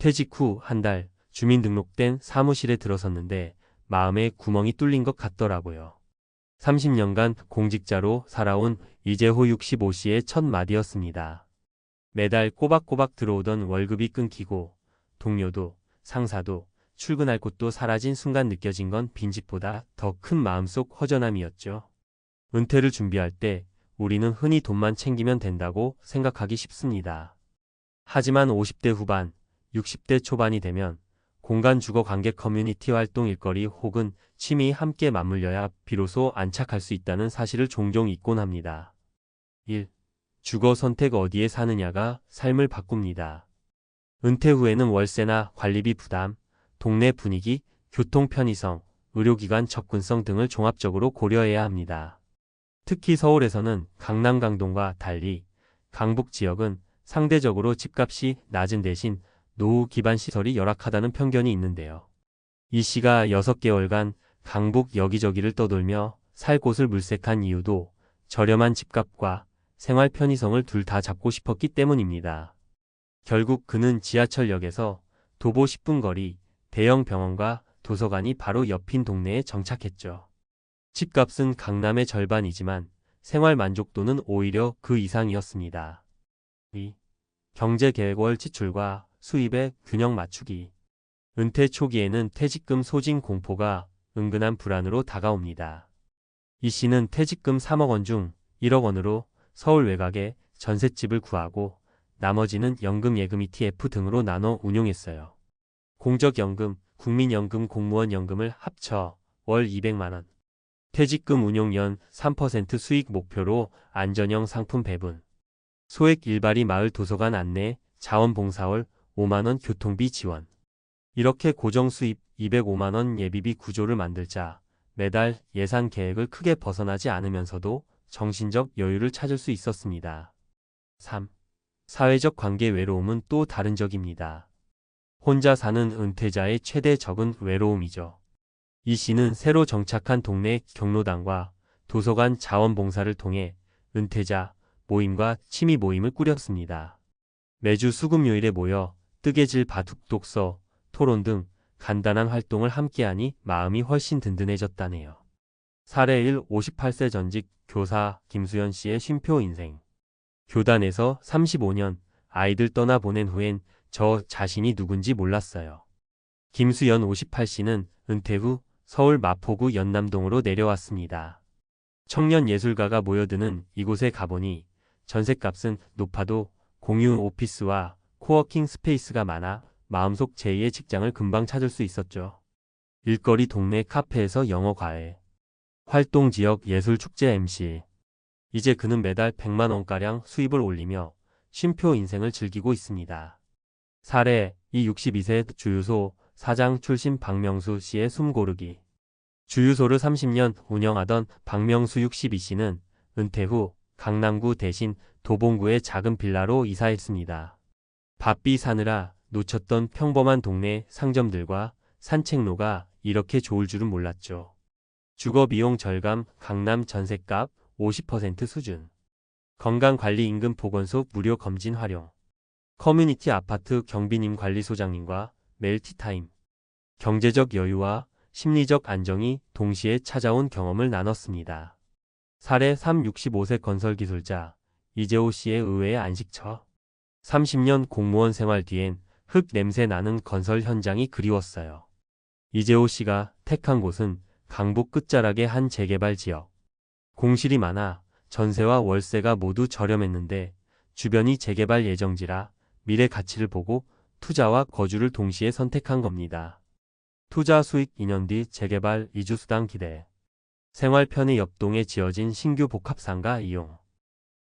퇴직 후 한 달 주민등록된 사무실에 들어섰는데 마음에 구멍이 뚫린 것 같더라고요. 30년간 공직자로 살아온 이재호 65씨의 첫 마디였습니다. 매달 꼬박꼬박 들어오던 월급이 끊기고 동료도 상사도 출근할 곳도 사라진 순간 느껴진 건 빈집보다 더 큰 마음속 허전함이었죠. 은퇴를 준비할 때 우리는 흔히 돈만 챙기면 된다고 생각하기 쉽습니다. 하지만 50대 후반, 60대 초반이 되면 공간 주거 관계 커뮤니티 활동 일거리 혹은 취미 함께 맞물려야 비로소 안착할 수 있다는 사실을 종종 잊곤 합니다. 1. 주거 선택 어디에 사느냐가 삶을 바꿉니다. 은퇴 후에는 월세나 관리비 부담, 동네 분위기, 교통 편의성, 의료기관 접근성 등을 종합적으로 고려해야 합니다. 특히 서울에서는 강남 강동과 달리 강북 지역은 상대적으로 집값이 낮은 대신 노후 기반 시설이 열악하다는 편견이 있는데요. 이 씨가 6개월간 강북 여기저기를 떠돌며 살 곳을 물색한 이유도 저렴한 집값과 생활 편의성을 둘 다 잡고 싶었기 때문입니다. 결국 그는 지하철역에서 도보 10분 거리 대형 병원과 도서관이 바로 옆인 동네에 정착했죠. 집값은 강남의 절반이지만 생활 만족도는 오히려 그 이상이었습니다. 2. 경제계획월 지출과 수입의 균형 맞추기. 은퇴 초기에는 퇴직금 소진 공포가 은근한 불안으로 다가옵니다. 이 씨는 퇴직금 3억 원 중 1억 원으로 서울 외곽에 전셋집을 구하고 나머지는 연금 예금 ETF 등으로 나눠 운용했어요. 공적연금, 국민연금, 공무원연금을 합쳐 월 200만 원. 퇴직금 운용연 3% 수익 목표로 안전형 상품 배분. 소액 일발이 마을 도서관 안내, 자원봉사월 5만 원 교통비 지원. 이렇게 고정 수입 205만 원 예비비 구조를 만들자 매달 예산 계획을 크게 벗어나지 않으면서도 정신적 여유를 찾을 수 있었습니다. 3. 사회적 관계 외로움은 또 다른 적입니다. 혼자 사는 은퇴자의 최대 적은 외로움이죠. 이 씨는 새로 정착한 동네 경로당과 도서관 자원봉사를 통해 은퇴자 모임과 취미 모임을 꾸렸습니다. 매주 수금요일에 모여 뜨개질 바둑 독서, 토론 등 간단한 활동을 함께하니 마음이 훨씬 든든해졌다네요. 사례 1. 58세 전직 교사 김수연 씨의 쉼표 인생. 교단에서 35년 아이들 떠나보낸 후엔 저 자신이 누군지 몰랐어요. 김수연 58씨는 은퇴 후 서울 마포구 연남동으로 내려왔습니다. 청년 예술가가 모여드는 이곳에 가보니 전셋값은 높아도 공유 오피스와 코워킹 스페이스가 많아 마음속 제2의 직장을 금방 찾을 수 있었죠. 일거리 동네 카페에서 영어 과외, 활동 지역 예술 축제 MC. 이제 그는 매달 100만 원가량 수입을 올리며 쉼표 인생을 즐기고 있습니다. 사례 2. 62세 주유소 사장 출신 박명수 씨의 숨 고르기. 주유소를 30년 운영하던 박명수 62씨는 은퇴 후 강남구 대신 도봉구의 작은 빌라로 이사했습니다. 바삐 사느라 놓쳤던 평범한 동네 상점들과 산책로가 이렇게 좋을 줄은 몰랐죠. 주거비용 절감, 강남 전셋값 50% 수준. 건강관리 임금 보건소 무료 검진 활용. 커뮤니티 아파트 경비님 관리소장님과 매일 티타임. 경제적 여유와 심리적 안정이 동시에 찾아온 경험을 나눴습니다. 사례 3. 65세 건설기술자 이재호 씨의 의외의 안식처. 30년 공무원 생활 뒤엔 흙 냄새 나는 건설 현장이 그리웠어요. 이재호 씨가 택한 곳은 강북 끝자락의 한 재개발 지역. 공실이 많아 전세와 월세가 모두 저렴했는데 주변이 재개발 예정지라 미래 가치를 보고 투자와 거주를 동시에 선택한 겁니다. 투자 수익 2년 뒤 재개발 이주수당 기대. 생활 편의 옆동에 지어진 신규 복합상가 이용.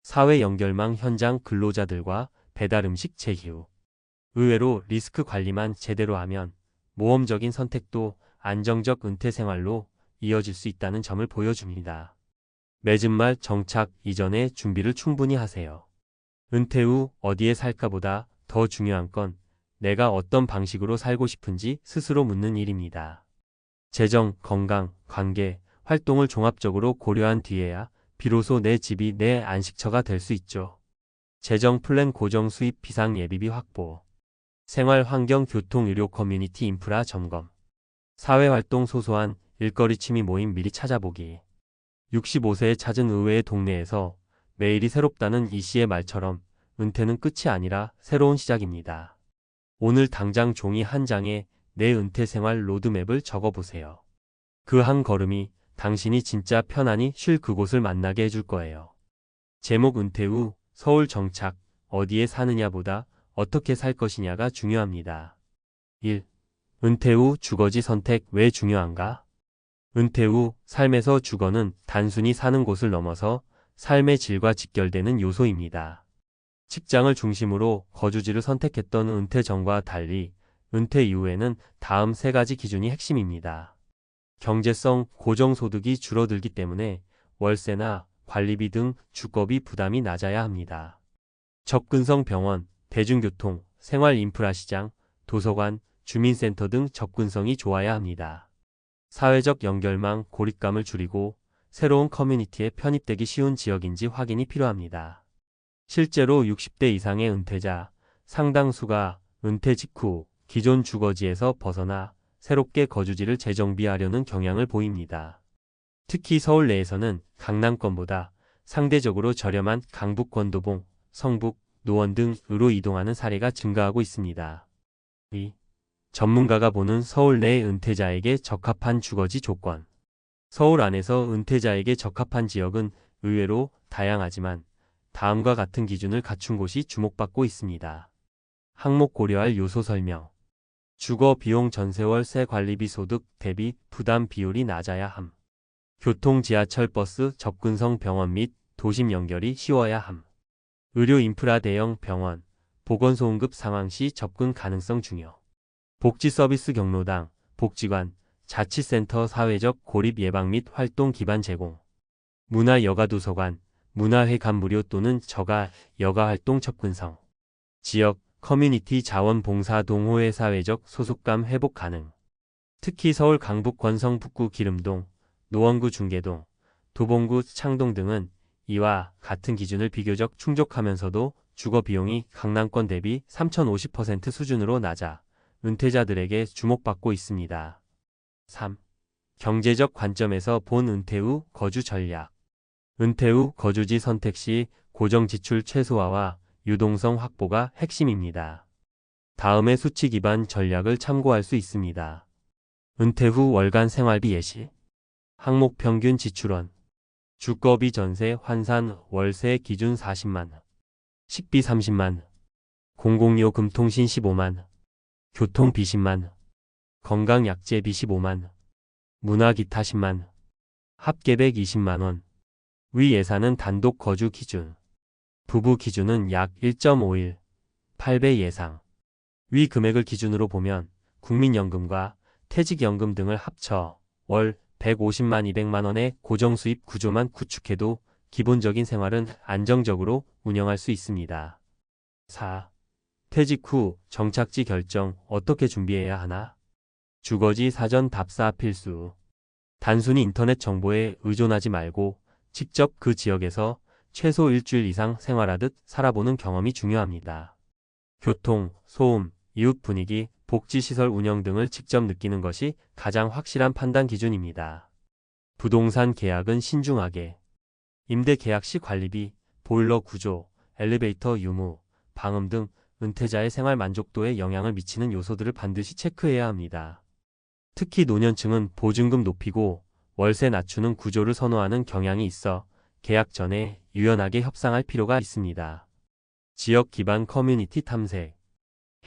사회 연결망 현장 근로자들과 배달 음식 제휴. 의외로 리스크 관리만 제대로 하면 모험적인 선택도 안정적 은퇴 생활로 이어질 수 있다는 점을 보여줍니다. 맺은 말 정착 이전에 준비를 충분히 하세요. 은퇴 후 어디에 살까보다 더 중요한 건 내가 어떤 방식으로 살고 싶은지 스스로 묻는 일입니다. 재정, 건강, 관계, 활동을 종합적으로 고려한 뒤에야 비로소 내 집이 내 안식처가 될 수 있죠. 재정 플랜 고정 수입 비상 예비비 확보. 생활 환경 교통 의료 커뮤니티 인프라 점검. 사회활동 소소한 일거리 취미 모임 미리 찾아보기. 65세에 찾은 의외의 동네에서 매일이 새롭다는 이 씨의 말처럼 은퇴는 끝이 아니라 새로운 시작입니다. 오늘 당장 종이 한 장에 내 은퇴 생활 로드맵을 적어보세요. 그 한 걸음이 당신이 진짜 편안히 쉴 그곳을 만나게 해줄 거예요. 제목 은퇴 후 서울 정착, 어디에 사느냐보다 어떻게 살 것이냐가 중요합니다. 1. 은퇴 후 주거지 선택 왜 중요한가? 은퇴 후 삶에서 주거는 단순히 사는 곳을 넘어서 삶의 질과 직결되는 요소입니다. 직장을 중심으로 거주지를 선택했던 은퇴 전과 달리 은퇴 이후에는 다음 세 가지 기준이 핵심입니다. 경제성, 고정소득이 줄어들기 때문에 월세나 관리비 등 주거비 부담이 낮아야 합니다. 접근성 병원, 대중교통, 생활 인프라 시장, 도서관, 주민센터 등 접근성이 좋아야 합니다. 사회적 연결망, 고립감을 줄이고 새로운 커뮤니티에 편입되기 쉬운 지역인지 확인이 필요합니다. 실제로 60대 이상의 은퇴자, 상당수가 은퇴 직후 기존 주거지에서 벗어나 새롭게 거주지를 재정비하려는 경향을 보입니다. 특히 서울 내에서는 강남권보다 상대적으로 저렴한 강북 권도봉, 성북, 노원 등으로 이동하는 사례가 증가하고 있습니다. 2. 전문가가 보는 서울 내 은퇴자에게 적합한 주거지 조건. 서울 안에서 은퇴자에게 적합한 지역은 의외로 다양하지만 다음과 같은 기준을 갖춘 곳이 주목받고 있습니다. 항목 고려할 요소 설명. 주거 비용 전세월세 관리비 소득 대비 부담 비율이 낮아야 함. 교통 지하철 버스 접근성 병원 및 도심 연결이 쉬워야 함. 의료 인프라 대형 병원, 보건소응급 상황 시 접근 가능성 중요. 복지 서비스 경로당, 복지관, 자치센터 사회적 고립 예방 및 활동 기반 제공. 문화 여가 도서관, 문화회관 무료 또는 저가 여가 활동 접근성. 지역, 커뮤니티 자원봉사 동호회 사회적 소속감 회복 가능. 특히 서울 강북 권성 북구 기름동, 노원구 중계동, 도봉구 창동 등은 이와 같은 기준을 비교적 충족하면서도 주거 비용이 강남권 대비 3,050% 수준으로 낮아 은퇴자들에게 주목받고 있습니다. 3. 경제적 관점에서 본 은퇴 후 거주 전략. 은퇴 후 거주지 선택 시 고정 지출 최소화와 유동성 확보가 핵심입니다. 다음의 수치 기반 전략을 참고할 수 있습니다. 은퇴 후 월간 생활비 예시. 항목 평균 지출원. 주거비 전세 환산 월세 기준 40만. 식비 30만. 공공요금 통신 15만. 교통비 10만. 건강약재비 15만. 문화기타 10만. 합계백 20만원. 위 예산은 단독 거주 기준. 부부 기준은 약 1.51, 8배 예상. 위 금액을 기준으로 보면 국민연금과 퇴직연금 등을 합쳐 월 150만 200만원의 고정수입 구조만 구축해도 기본적인 생활은 안정적으로 운영할 수 있습니다. 4. 퇴직 후 정착지 결정 어떻게 준비해야 하나? 주거지 사전 답사 필수. 단순히 인터넷 정보에 의존하지 말고 직접 그 지역에서 최소 일주일 이상 생활하듯 살아보는 경험이 중요합니다. 교통, 소음, 이웃 분위기, 복지시설 운영 등을 직접 느끼는 것이 가장 확실한 판단 기준입니다. 부동산 계약은 신중하게. 임대 계약 시 관리비, 보일러 구조, 엘리베이터 유무, 방음 등 은퇴자의 생활 만족도에 영향을 미치는 요소들을 반드시 체크해야 합니다. 특히 노년층은 보증금 높이고 월세 낮추는 구조를 선호하는 경향이 있어 계약 전에 유연하게 협상할 필요가 있습니다. 지역 기반 커뮤니티 탐색.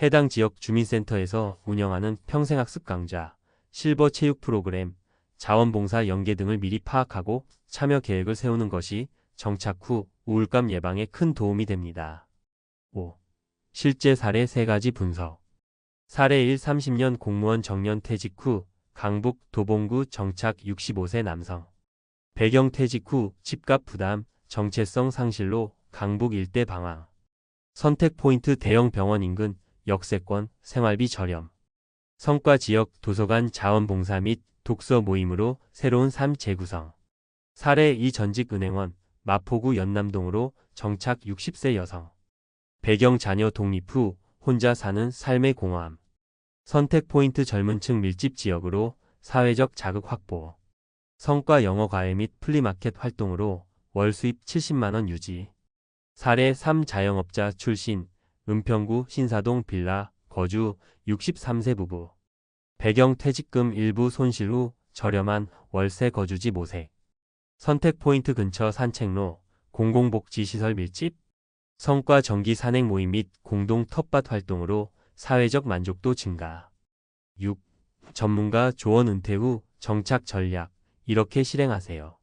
해당 지역 주민센터에서 운영하는 평생학습 강좌, 실버 체육 프로그램, 자원봉사 연계 등을 미리 파악하고 참여 계획을 세우는 것이 정착 후 우울감 예방에 큰 도움이 됩니다. 5. 실제 사례 3가지 분석. 사례 1. 30년 공무원 정년 퇴직 후 강북 도봉구 정착 65세 남성. 배경 퇴직 후 집값 부담, 정체성 상실로 강북 일대 방황. 선택 포인트 대형 병원 인근, 역세권, 생활비 저렴. 성과 지역 도서관 자원봉사 및 독서 모임으로 새로운 삶 재구성. 사례 2. 전직 은행원, 마포구 연남동으로 정착 60세 여성. 배경 자녀 독립 후 혼자 사는 삶의 공허함. 선택 포인트 젊은 층 밀집 지역으로 사회적 자극 확보. 성과 영어 과외 및 플리마켓 활동으로 월 수입 70만 원 유지. 사례 3 자영업자 출신, 은평구 신사동 빌라, 거주 63세 부부. 배경 퇴직금 일부 손실 후 저렴한 월세 거주지 모색. 선택 포인트 근처 산책로, 공공복지시설 밀집. 성과 정기 산행 모임 및 공동 텃밭 활동으로 사회적 만족도 증가. 6. 전문가 조언 은퇴 후 정착 전략, 이렇게 실행하세요.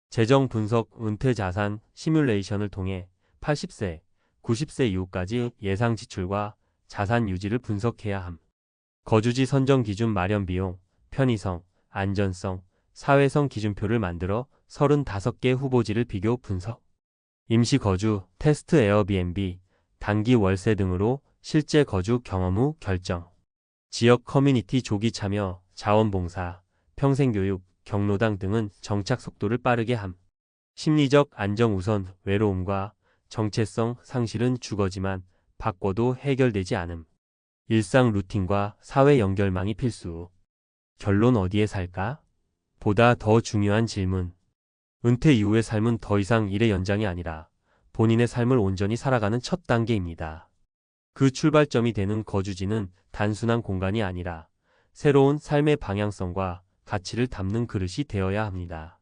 재정 분석 은퇴 자산 시뮬레이션을 통해 80세, 90세 이후까지 예상 지출과 자산 유지를 분석해야 함. 거주지 선정 기준 마련 비용, 편의성, 안전성, 사회성 기준표를 만들어 35개 후보지를 비교 분석. 임시 거주, 테스트 에어비앤비, 단기 월세 등으로 실제 거주 경험 후 결정. 지역 커뮤니티 조기 참여, 자원봉사, 평생교육, 경로당 등은 정착 속도를 빠르게 함. 심리적 안정 우선, 외로움과 정체성 상실은 주거지만 바꿔도 해결되지 않음. 일상 루틴과 사회 연결망이 필수. 결론 어디에 살까? 보다 더 중요한 질문. 은퇴 이후의 삶은 더 이상 일의 연장이 아니라 본인의 삶을 온전히 살아가는 첫 단계입니다. 그 출발점이 되는 거주지는 단순한 공간이 아니라 새로운 삶의 방향성과 가치를 담는 그릇이 되어야 합니다.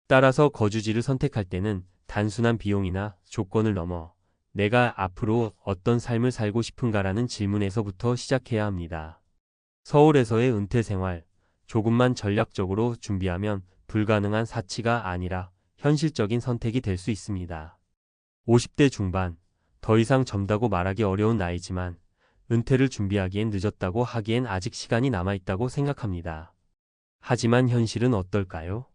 따라서 거주지를 선택할 때는 단순한 비용이나 조건을 넘어 내가 앞으로 어떤 삶을 살고 싶은가라는 질문에서부터 시작해야 합니다. 서울에서의 은퇴 생활, 조금만 전략적으로 준비하면 불가능한 사치가 아니라 현실적인 선택이 될 수 있습니다. 50대 중반, 더 이상 젊다고 말하기 어려운 나이지만 은퇴를 준비하기엔 늦었다고 하기엔 아직 시간이 남아있다고 생각합니다. 하지만 현실은 어떨까요?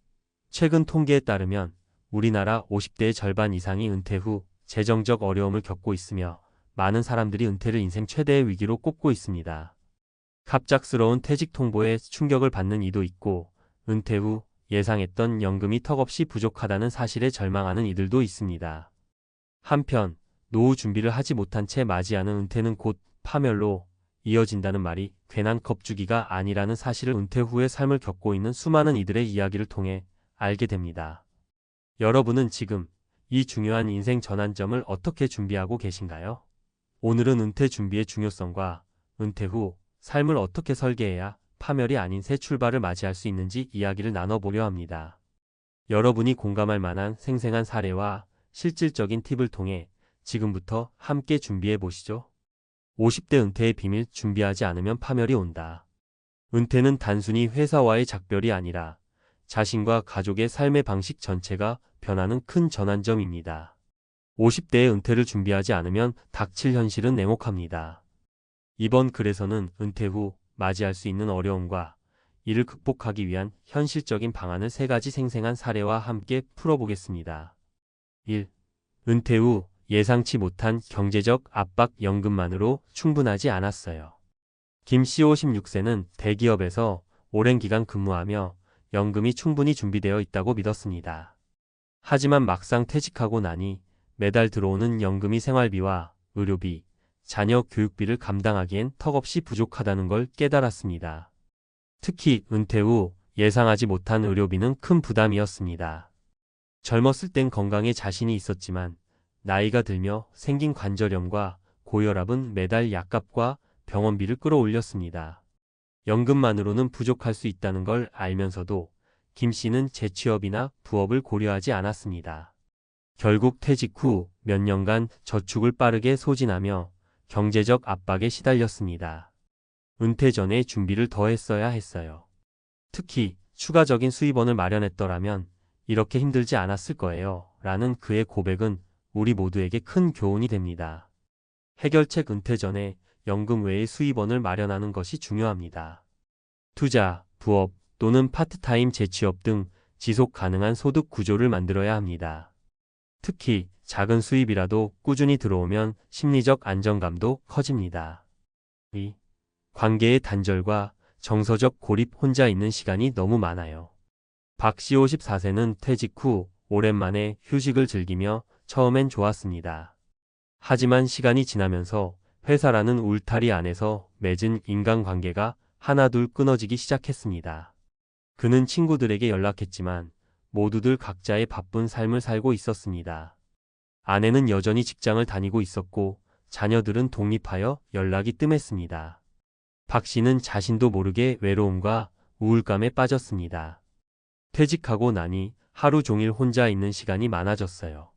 최근 통계에 따르면 우리나라 50대의 절반 이상이 은퇴 후 재정적 어려움을 겪고 있으며 많은 사람들이 은퇴를 인생 최대의 위기로 꼽고 있습니다. 갑작스러운 퇴직 통보에 충격을 받는 이도 있고 은퇴 후 예상했던 연금이 턱없이 부족하다는 사실에 절망하는 이들도 있습니다. 한편 노후 준비를 하지 못한 채 맞이하는 은퇴는 곧 파멸로 이어진다는 말이 괜한 겁주기가 아니라는 사실을 은퇴 후의 삶을 겪고 있는 수많은 이들의 이야기를 통해 알게 됩니다. 여러분은 지금 이 중요한 인생 전환점을 어떻게 준비하고 계신가요? 오늘은 은퇴 준비의 중요성과 은퇴 후 삶을 어떻게 설계해야 파멸이 아닌 새 출발을 맞이할 수 있는지 이야기를 나눠보려 합니다. 여러분이 공감할 만한 생생한 사례와 실질적인 팁을 통해 지금부터 함께 준비해 보시죠. 50대 은퇴의 비밀. 준비하지 않으면 파멸이 온다. 은퇴는 단순히 회사와의 작별이 아니라 자신과 가족의 삶의 방식 전체가 변하는 큰 전환점입니다. 50대의 은퇴를 준비하지 않으면 닥칠 현실은 냉혹합니다. 이번 글에서는 은퇴 후 맞이할 수 있는 어려움과 이를 극복하기 위한 현실적인 방안을 3가지 생생한 사례와 함께 풀어보겠습니다. 1. 은퇴 후 예상치 못한 경제적 압박. 연금만으로 충분하지 않았어요. 김 씨 56세는 대기업에서 오랜 기간 근무하며 연금이 충분히 준비되어 있다고 믿었습니다. 하지만 막상 퇴직하고 나니 매달 들어오는 연금이 생활비와 의료비, 자녀 교육비를 감당하기엔 턱없이 부족하다는 걸 깨달았습니다. 특히 은퇴 후 예상하지 못한 의료비는 큰 부담이었습니다. 젊었을 땐 건강에 자신이 있었지만 나이가 들며 생긴 관절염과 고혈압은 매달 약값과 병원비를 끌어올렸습니다. 연금만으로는 부족할 수 있다는 걸 알면서도 김 씨는 재취업이나 부업을 고려하지 않았습니다. 결국 퇴직 후 몇 년간 저축을 빠르게 소진하며 경제적 압박에 시달렸습니다. 은퇴 전에 준비를 더 했어야 했어요. 특히 추가적인 수입원을 마련했더라면 이렇게 힘들지 않았을 거예요. 라는 그의 고백은 우리 모두에게 큰 교훈이 됩니다. 해결책. 은퇴 전에 연금 외의 수입원을 마련하는 것이 중요합니다. 투자, 부업 또는 파트타임 재취업 등 지속 가능한 소득 구조를 만들어야 합니다. 특히 작은 수입이라도 꾸준히 들어오면 심리적 안정감도 커집니다. 2. 관계의 단절과 정서적 고립. 혼자 있는 시간이 너무 많아요. 박 씨 54세는 퇴직 후 오랜만에 휴식을 즐기며 처음엔 좋았습니다. 하지만 시간이 지나면서 회사라는 울타리 안에서 맺은 인간관계가 하나둘 끊어지기 시작했습니다. 그는 친구들에게 연락했지만 모두들 각자의 바쁜 삶을 살고 있었습니다. 아내는 여전히 직장을 다니고 있었고 자녀들은 독립하여 연락이 뜸했습니다. 박 씨는 자신도 모르게 외로움과 우울감에 빠졌습니다. 퇴직하고 나니 하루 종일 혼자 있는 시간이 많아졌어요.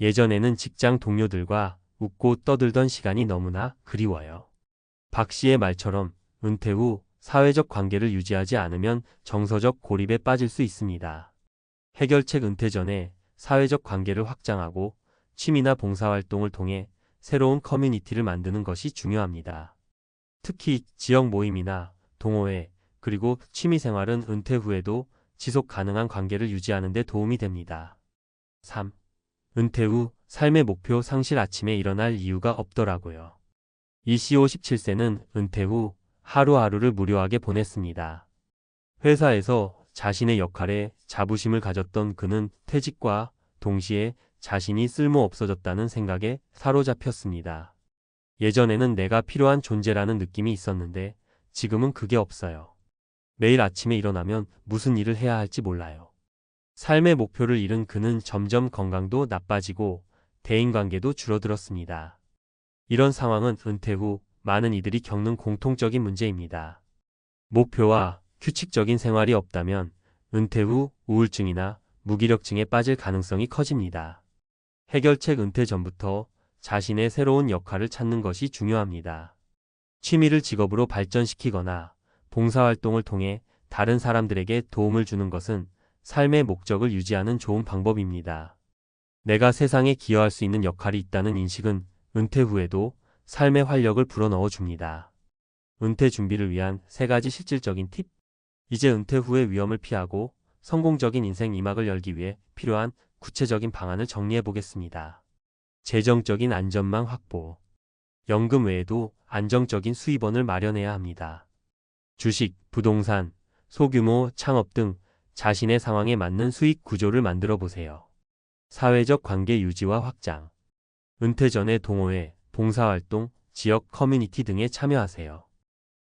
예전에는 직장 동료들과 웃고 떠들던 시간이 너무나 그리워요. 박 씨의 말처럼 은퇴 후 사회적 관계를 유지하지 않으면 정서적 고립에 빠질 수 있습니다. 해결책: 은퇴 전에 사회적 관계를 확장하고 취미나 봉사활동을 통해 새로운 커뮤니티를 만드는 것이 중요합니다. 특히 지역 모임이나 동호회, 그리고 취미생활은 은퇴 후에도 지속 가능한 관계를 유지하는 데 도움이 됩니다. 3. 은퇴 후 삶의 목표 상실: 아침에 일어날 이유가 없더라고요. 이씨오 17세는 은퇴 후 하루하루를 무료하게 보냈습니다. 회사에서 자신의 역할에 자부심을 가졌던 그는 퇴직과 동시에 자신이 쓸모 없어졌다는 생각에 사로잡혔습니다. 예전에는 내가 필요한 존재라는 느낌이 있었는데 지금은 그게 없어요. 매일 아침에 일어나면 무슨 일을 해야 할지 몰라요. 삶의 목표를 잃은 그는 점점 건강도 나빠지고 대인관계도 줄어들었습니다. 이런 상황은 은퇴 후 많은 이들이 겪는 공통적인 문제입니다. 목표와 규칙적인 생활이 없다면 은퇴 후 우울증이나 무기력증에 빠질 가능성이 커집니다. 해결책: 은퇴 전부터 자신의 새로운 역할을 찾는 것이 중요합니다. 취미를 직업으로 발전시키거나 봉사활동을 통해 다른 사람들에게 도움을 주는 것은 삶의 목적을 유지하는 좋은 방법입니다. 내가 세상에 기여할 수 있는 역할이 있다는 인식은 은퇴 후에도 삶의 활력을 불어넣어 줍니다. 은퇴 준비를 위한 3가지 실질적인 팁. 이제 은퇴 후의 위험을 피하고 성공적인 인생 2막을 열기 위해 필요한 구체적인 방안을 정리해 보겠습니다. 재정적인 안전망 확보. 연금 외에도 안정적인 수입원을 마련해야 합니다. 주식, 부동산, 소규모 창업 등 자신의 상황에 맞는 수익 구조를 만들어 보세요. 사회적 관계 유지와 확장. 은퇴 전에 동호회, 봉사활동, 지역 커뮤니티 등에 참여하세요.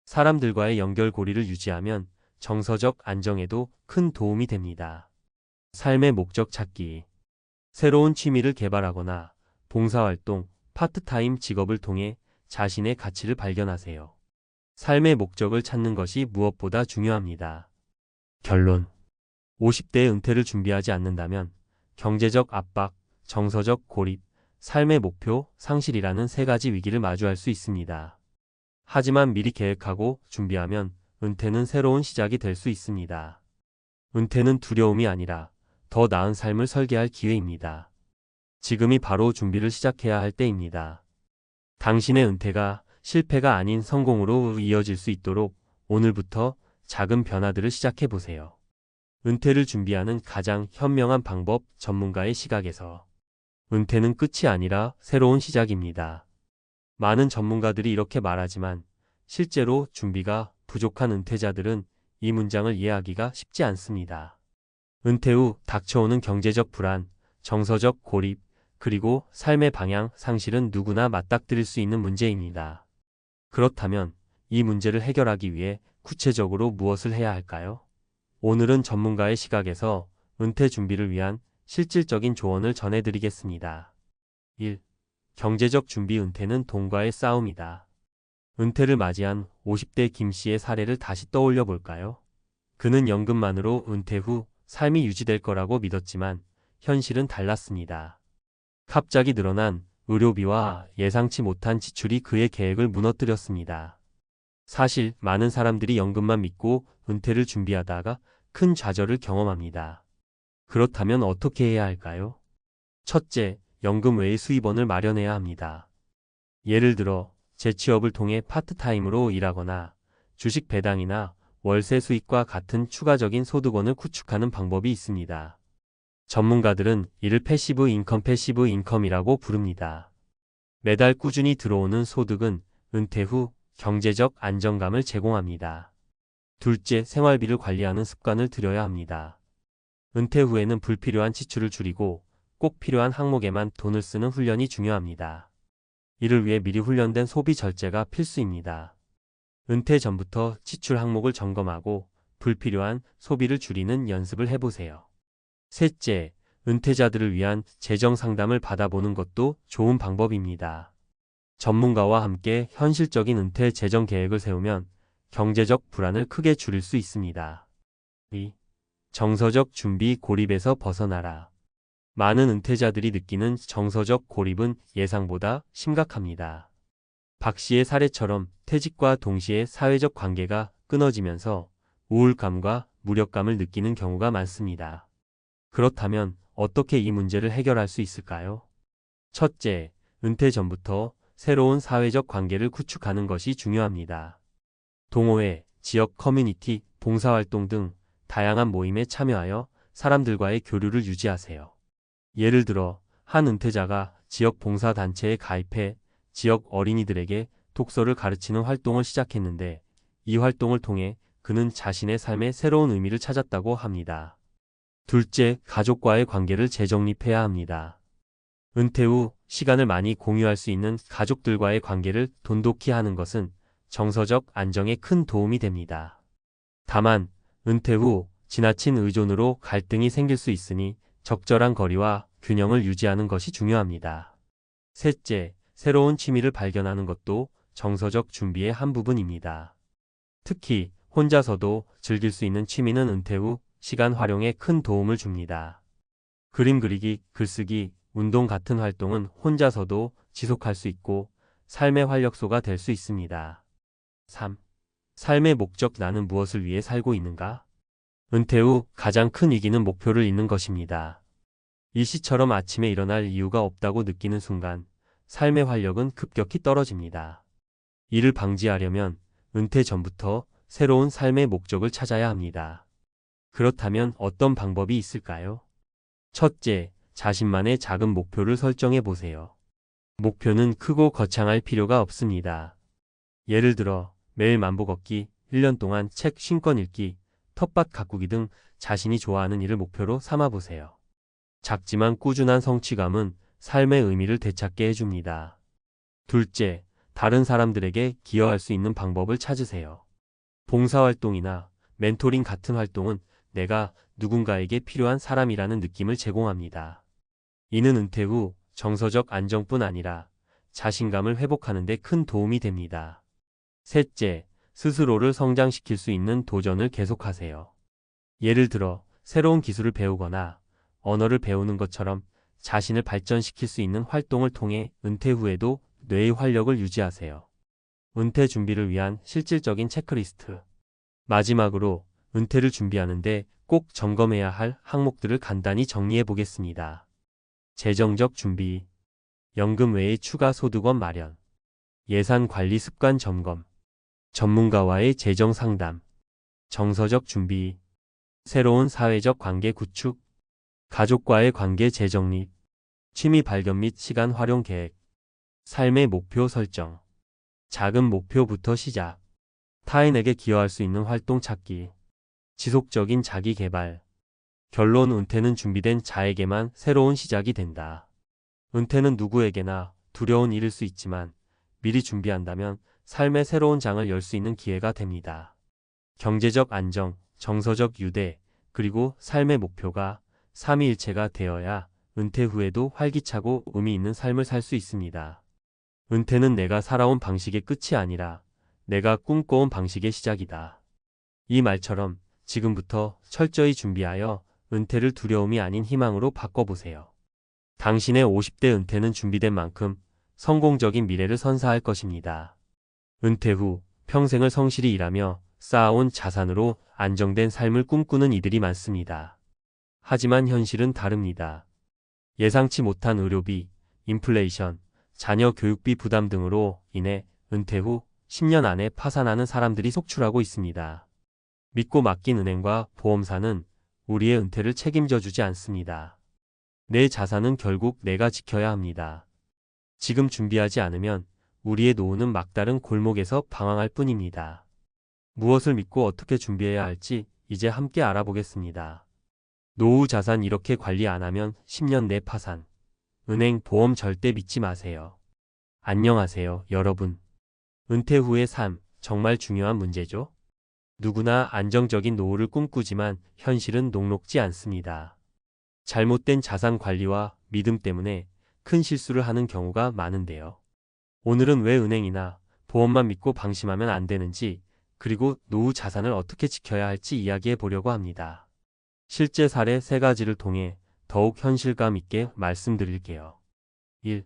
사람들과의 연결고리를 유지하면 정서적 안정에도 큰 도움이 됩니다. 삶의 목적 찾기. 새로운 취미를 개발하거나 봉사활동, 파트타임 직업을 통해 자신의 가치를 발견하세요. 삶의 목적을 찾는 것이 무엇보다 중요합니다. 결론. 50대의 은퇴를 준비하지 않는다면 경제적 압박, 정서적 고립, 삶의 목표 상실이라는 3가지 위기를 마주할 수 있습니다. 하지만 미리 계획하고 준비하면 은퇴는 새로운 시작이 될 수 있습니다. 은퇴는 두려움이 아니라 더 나은 삶을 설계할 기회입니다. 지금이 바로 준비를 시작해야 할 때입니다. 당신의 은퇴가 실패가 아닌 성공으로 이어질 수 있도록 오늘부터 작은 변화들을 시작해 보세요. 은퇴를 준비하는 가장 현명한 방법: 전문가의 시각에서. 은퇴는 끝이 아니라 새로운 시작입니다. 많은 전문가들이 이렇게 말하지만 실제로 준비가 부족한 은퇴자들은 이 문장을 이해하기가 쉽지 않습니다. 은퇴 후 닥쳐오는 경제적 불안, 정서적 고립, 그리고 삶의 방향 상실은 누구나 맞닥뜨릴 수 있는 문제입니다. 그렇다면 이 문제를 해결하기 위해 구체적으로 무엇을 해야 할까요? 오늘은 전문가의 시각에서 은퇴 준비를 위한 실질적인 조언을 전해드리겠습니다. 1. 경제적 준비. 은퇴는 돈과의 싸움이다. 은퇴를 맞이한 50대 김 씨의 사례를 다시 떠올려 볼까요? 그는 연금만으로 은퇴 후 삶이 유지될 거라고 믿었지만 현실은 달랐습니다. 갑자기 늘어난 의료비와 예상치 못한 지출이 그의 계획을 무너뜨렸습니다. 사실 많은 사람들이 연금만 믿고 은퇴를 준비하다가 큰 좌절을 경험합니다. 그렇다면 어떻게 해야 할까요? 첫째, 연금 외의 수입원을 마련해야 합니다. 예를 들어 재취업을 통해 파트타임으로 일하거나 주식 배당이나 월세 수익과 같은 추가적인 소득원을 구축하는 방법이 있습니다. 전문가들은 이를 패시브 인컴이라고 부릅니다. 매달 꾸준히 들어오는 소득은 은퇴 후 경제적 안정감을 제공합니다. 둘째, 생활비를 관리하는 습관을 들여야 합니다. 은퇴 후에는 불필요한 지출을 줄이고 꼭 필요한 항목에만 돈을 쓰는 훈련이 중요합니다. 이를 위해 미리 훈련된 소비 절제가 필수입니다. 은퇴 전부터 지출 항목을 점검하고 불필요한 소비를 줄이는 연습을 해보세요. 셋째, 은퇴자들을 위한 재정 상담을 받아보는 것도 좋은 방법입니다. 전문가와 함께 현실적인 은퇴 재정 계획을 세우면 경제적 불안을 크게 줄일 수 있습니다. 2. 정서적 준비 고립에서 벗어나라. 많은 은퇴자들이 느끼는 정서적 고립은 예상보다 심각합니다. 박 씨의 사례처럼 퇴직과 동시에 사회적 관계가 끊어지면서 우울감과 무력감을 느끼는 경우가 많습니다. 그렇다면 어떻게 이 문제를 해결할 수 있을까요? 첫째, 은퇴 전부터 새로운 사회적 관계를 구축하는 것이 중요합니다. 동호회, 지역 커뮤니티, 봉사활동 등 다양한 모임에 참여하여 사람들과의 교류를 유지하세요. 예를 들어 한 은퇴자가 지역 봉사단체에 가입해 지역 어린이들에게 독서를 가르치는 활동을 시작했는데 이 활동을 통해 그는 자신의 삶에 새로운 의미를 찾았다고 합니다. 둘째, 가족과의 관계를 재정립해야 합니다. 은퇴 후 시간을 많이 공유할 수 있는 가족들과의 관계를 돈독히 하는 것은 정서적 안정에 큰 도움이 됩니다. 다만 은퇴 후 지나친 의존으로 갈등이 생길 수 있으니 적절한 거리와 균형을 유지하는 것이 중요합니다. 셋째, 새로운 취미를 발견하는 것도 정서적 준비의 한 부분입니다. 특히 혼자서도 즐길 수 있는 취미는 은퇴 후 시간 활용에 큰 도움을 줍니다. 그림 그리기, 글쓰기, 운동 같은 활동은 혼자서도 지속할 수 있고 삶의 활력소가 될 수 있습니다. 3. 삶의 목적 나는 무엇을 위해 살고 있는가? 은퇴 후 가장 큰 위기는 목표를 잃는 것입니다. 이 시처럼 아침에 일어날 이유가 없다고 느끼는 순간 삶의 활력은 급격히 떨어집니다. 이를 방지하려면 은퇴 전부터 새로운 삶의 목적을 찾아야 합니다. 그렇다면 어떤 방법이 있을까요? 첫째, 자신만의 작은 목표를 설정해 보세요. 목표는 크고 거창할 필요가 없습니다. 예를 들어 매일 만보 걷기, 1년 동안 책 50권 읽기, 텃밭 가꾸기 등 자신이 좋아하는 일을 목표로 삼아 보세요. 작지만 꾸준한 성취감은 삶의 의미를 되찾게 해줍니다. 둘째, 다른 사람들에게 기여할 수 있는 방법을 찾으세요. 봉사활동이나 멘토링 같은 활동은 내가 누군가에게 필요한 사람이라는 느낌을 제공합니다. 이는 은퇴 후 정서적 안정뿐 아니라 자신감을 회복하는 데 큰 도움이 됩니다. 셋째, 스스로를 성장시킬 수 있는 도전을 계속하세요. 예를 들어 새로운 기술을 배우거나 언어를 배우는 것처럼 자신을 발전시킬 수 있는 활동을 통해 은퇴 후에도 뇌의 활력을 유지하세요. 은퇴 준비를 위한 실질적인 체크리스트. 마지막으로 은퇴를 준비하는데 꼭 점검해야 할 항목들을 간단히 정리해 보겠습니다. 재정적 준비, 연금 외의 추가 소득원 마련, 예산 관리 습관 점검, 전문가와의 재정 상담, 정서적 준비, 새로운 사회적 관계 구축, 가족과의 관계 재정립, 취미 발견 및 시간 활용 계획, 삶의 목표 설정, 작은 목표부터 시작, 타인에게 기여할 수 있는 활동 찾기, 지속적인 자기 개발. 결론, 은퇴는 준비된 자에게만 새로운 시작이 된다. 은퇴는 누구에게나 두려운 일일 수 있지만 미리 준비한다면 삶의 새로운 장을 열 수 있는 기회가 됩니다. 경제적 안정, 정서적 유대, 그리고 삶의 목표가 삼위일체가 되어야 은퇴 후에도 활기차고 의미 있는 삶을 살 수 있습니다. 은퇴는 내가 살아온 방식의 끝이 아니라 내가 꿈꿔온 방식의 시작이다. 이 말처럼 지금부터 철저히 준비하여 은퇴를 두려움이 아닌 희망으로 바꿔보세요. 당신의 50대 은퇴는 준비된 만큼 성공적인 미래를 선사할 것입니다. 은퇴 후 평생을 성실히 일하며 쌓아온 자산으로 안정된 삶을 꿈꾸는 이들이 많습니다. 하지만 현실은 다릅니다. 예상치 못한 의료비, 인플레이션, 자녀 교육비 부담 등으로 인해 은퇴 후 10년 안에 파산하는 사람들이 속출하고 있습니다. 믿고 맡긴 은행과 보험사는 우리의 은퇴를 책임져 주지 않습니다. 내 자산은 결국 내가 지켜야 합니다. 지금 준비하지 않으면 우리의 노후는 막다른 골목에서 방황할 뿐입니다. 무엇을 믿고 어떻게 준비해야 할지 이제 함께 알아보겠습니다. 노후 자산 이렇게 관리 안 하면 10년 내 파산. 은행, 보험 절대 믿지 마세요. 안녕하세요, 여러분. 은퇴 후의 삶, 정말 중요한 문제죠? 누구나 안정적인 노후를 꿈꾸지만 현실은 녹록지 않습니다. 잘못된 자산 관리와 믿음 때문에 큰 실수를 하는 경우가 많은데요. 오늘은 왜 은행이나 보험만 믿고 방심하면 안 되는지, 그리고 노후 자산을 어떻게 지켜야 할지 이야기해 보려고 합니다. 실제 사례 3가지를 통해 더욱 현실감 있게 말씀드릴게요. 1.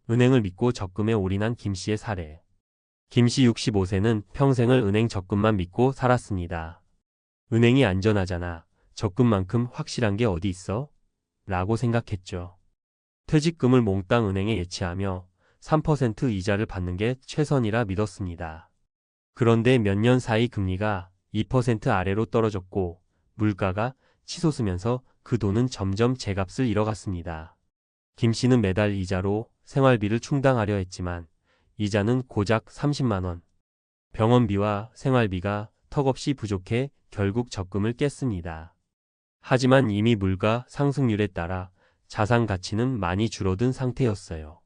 은행을 믿고 적금에 올인한 김 씨의 사례. 김 씨 65세는 평생을 은행 적금만 믿고 살았습니다. 은행이 안전하잖아. 적금만큼 확실한 게 어디 있어? 라고 생각했죠. 퇴직금을 몽땅 은행에 예치하며 3% 이자를 받는 게 최선이라 믿었습니다. 그런데 몇 년 사이 금리가 2% 아래로 떨어졌고 물가가 치솟으면서 그 돈은 점점 제값을 잃어갔습니다. 김 씨는 매달 이자로 생활비를 충당하려 했지만 이자는 고작 30만 원. 병원비와 생활비가 턱없이 부족해 결국 적금을 깼습니다. 하지만 이미 물가 상승률에 따라 자산 가치는 많이 줄어든 상태였어요.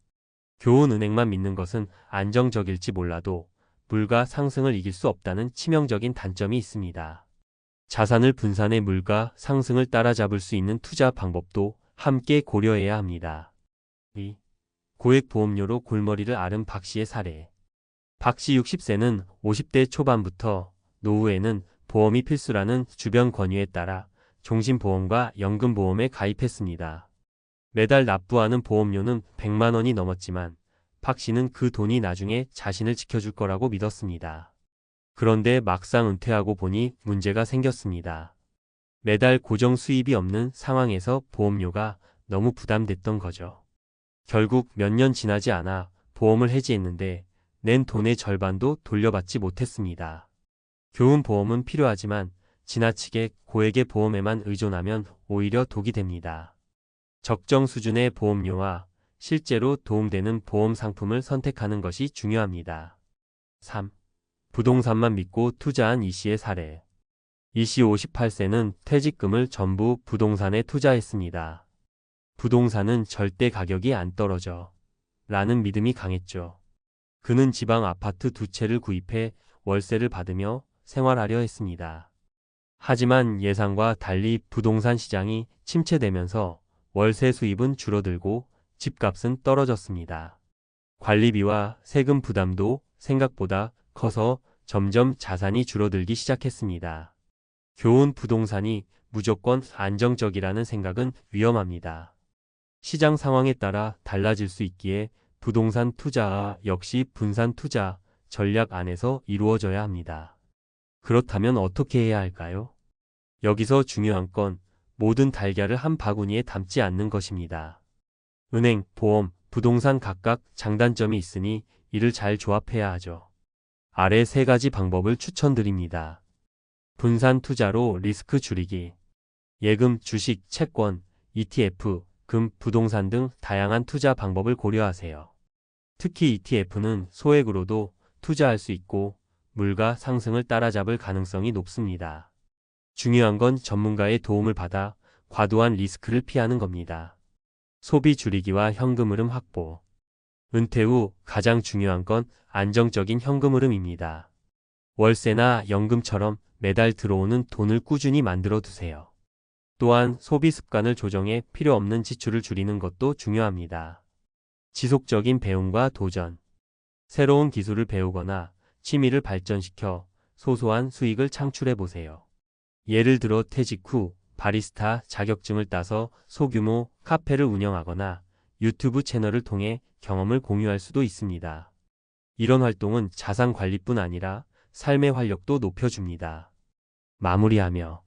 교훈 은행만 믿는 것은 안정적일지 몰라도 물가 상승을 이길 수 없다는 치명적인 단점이 있습니다. 자산을 분산해 물가 상승을 따라잡을 수 있는 투자 방법도 함께 고려해야 합니다. 2. 고액 보험료로 골머리를 앓은 박 씨의 사례. 박 씨 60세는 50대 초반부터 노후에는 보험이 필수라는 주변 권유에 따라 종신보험과 연금보험에 가입했습니다. 매달 납부하는 보험료는 100만 원이 넘었지만 박 씨는 그 돈이 나중에 자신을 지켜줄 거라고 믿었습니다. 그런데 막상 은퇴하고 보니 문제가 생겼습니다. 매달 고정 수입이 없는 상황에서 보험료가 너무 부담됐던 거죠. 결국 몇 년 지나지 않아 보험을 해지했는데 낸 돈의 절반도 돌려받지 못했습니다. 교훈 보험은 필요하지만 지나치게 고액의 보험에만 의존하면 오히려 독이 됩니다. 적정 수준의 보험료와 실제로 도움되는 보험 상품을 선택하는 것이 중요합니다. 3. 부동산만 믿고 투자한 이 씨의 사례. 이 씨 58세는 퇴직금을 전부 부동산에 투자했습니다. 부동산은 절대 가격이 안 떨어져 라는 믿음이 강했죠. 그는 지방 아파트 2채를 구입해 월세를 받으며 생활하려 했습니다. 하지만 예상과 달리 부동산 시장이 침체되면서 월세 수입은 줄어들고 집값은 떨어졌습니다. 관리비와 세금 부담도 생각보다 커서 점점 자산이 줄어들기 시작했습니다. 교훈 부동산이 무조건 안정적이라는 생각은 위험합니다. 시장 상황에 따라 달라질 수 있기에 부동산 투자 역시 분산 투자 전략 안에서 이루어져야 합니다. 그렇다면 어떻게 해야 할까요? 여기서 중요한 건 모든 달걀을 한 바구니에 담지 않는 것입니다. 은행, 보험, 부동산 각각 장단점이 있으니 이를 잘 조합해야 하죠. 아래 3가지 방법을 추천드립니다. 분산 투자로 리스크 줄이기. 예금, 주식, 채권, ETF, 금, 부동산 등 다양한 투자 방법을 고려하세요. 특히 ETF는 소액으로도 투자할 수 있고 물가 상승을 따라잡을 가능성이 높습니다. 중요한 건 전문가의 도움을 받아 과도한 리스크를 피하는 겁니다. 소비 줄이기와 현금 흐름 확보. 은퇴 후 가장 중요한 건 안정적인 현금 흐름입니다. 월세나 연금처럼 매달 들어오는 돈을 꾸준히 만들어 두세요. 또한 소비 습관을 조정해 필요 없는 지출을 줄이는 것도 중요합니다. 지속적인 배움과 도전. 새로운 기술을 배우거나 취미를 발전시켜 소소한 수익을 창출해 보세요. 예를 들어 퇴직 후 바리스타 자격증을 따서 소규모 카페를 운영하거나 유튜브 채널을 통해 경험을 공유할 수도 있습니다. 이런 활동은 자산 관리뿐 아니라 삶의 활력도 높여줍니다. 마무리하며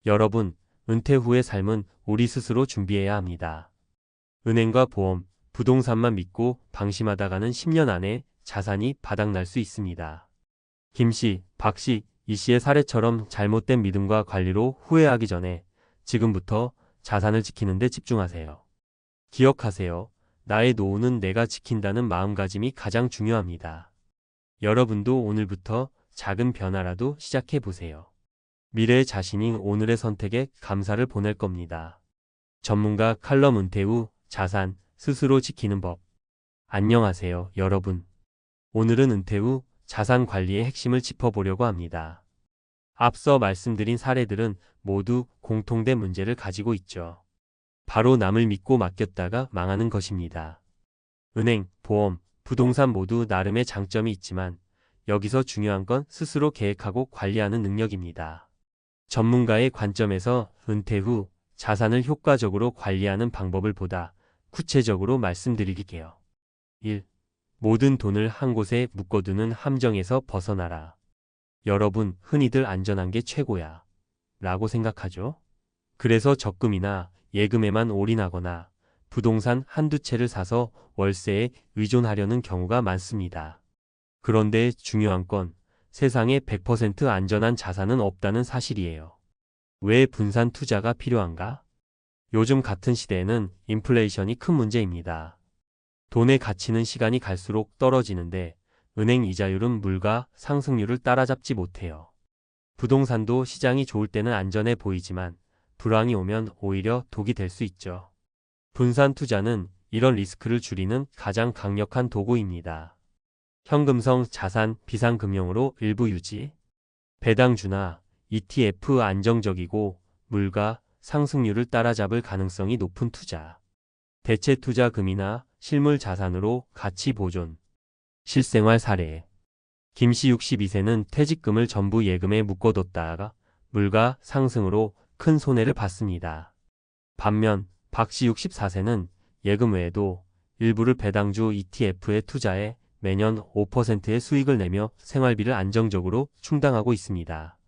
여러분, 은퇴 후의 삶은 우리 스스로 준비해야 합니다. 은행과 보험, 부동산만 믿고 방심하다가는 10년 안에 자산이 바닥날 수 있습니다. 김 씨, 박 씨, 이 씨의 사례처럼 잘못된 믿음과 관리로 후회하기 전에 지금부터 자산을 지키는 데 집중하세요. 기억하세요. 나의 노후는 내가 지킨다는 마음가짐이 가장 중요합니다. 여러분도 오늘부터 작은 변화라도 시작해 보세요. 미래의 자신이 오늘의 선택에 감사를 보낼 겁니다. 전문가 칼럼 은퇴 후 자산 스스로 지키는 법. 안녕하세요, 여러분. 오늘은 은퇴 후 자산 관리의 핵심을 짚어보려고 합니다. 앞서 말씀드린 사례들은 모두 공통된 문제를 가지고 있죠. 바로 남을 믿고 맡겼다가 망하는 것입니다. 은행, 보험, 부동산 모두 나름의 장점이 있지만 여기서 중요한 건 스스로 계획하고 관리하는 능력입니다. 전문가의 관점에서 은퇴 후 자산을 효과적으로 관리하는 방법을 보다 구체적으로 말씀드릴게요. 1. 모든 돈을 한 곳에 묶어두는 함정에서 벗어나라. 여러분, 흔히들 안전한 게 최고야 라고 생각하죠? 그래서 적금이나 예금에만 올인하거나 부동산 한두 채를 사서 월세에 의존하려는 경우가 많습니다. 그런데 중요한 건 세상에 100% 안전한 자산은 없다는 사실이에요. 왜 분산 투자가 필요한가? 요즘 같은 시대에는 인플레이션이 큰 문제입니다. 돈의 가치는 시간이 갈수록 떨어지는데 은행 이자율은 물가 상승률을 따라잡지 못해요. 부동산도 시장이 좋을 때는 안전해 보이지만 불황이 오면 오히려 독이 될 수 있죠. 분산 투자는 이런 리스크를 줄이는 가장 강력한 도구입니다. 현금성 자산 비상금융으로 일부 유지, 배당주나 ETF 안정적이고 물가 상승률을 따라잡을 가능성이 높은 투자, 대체 투자금이나 실물 자산으로 가치 보존. 실생활 사례. 김씨 62세는 퇴직금을 전부 예금에 묶어뒀다가 물가 상승으로 큰 손해를 봤습니다. 반면 박씨 64세는 예금 외에도 일부를 배당주 ETF에 투자해 매년 5%의 수익을 내며 생활비를 안정적으로 충당하고 있습니다.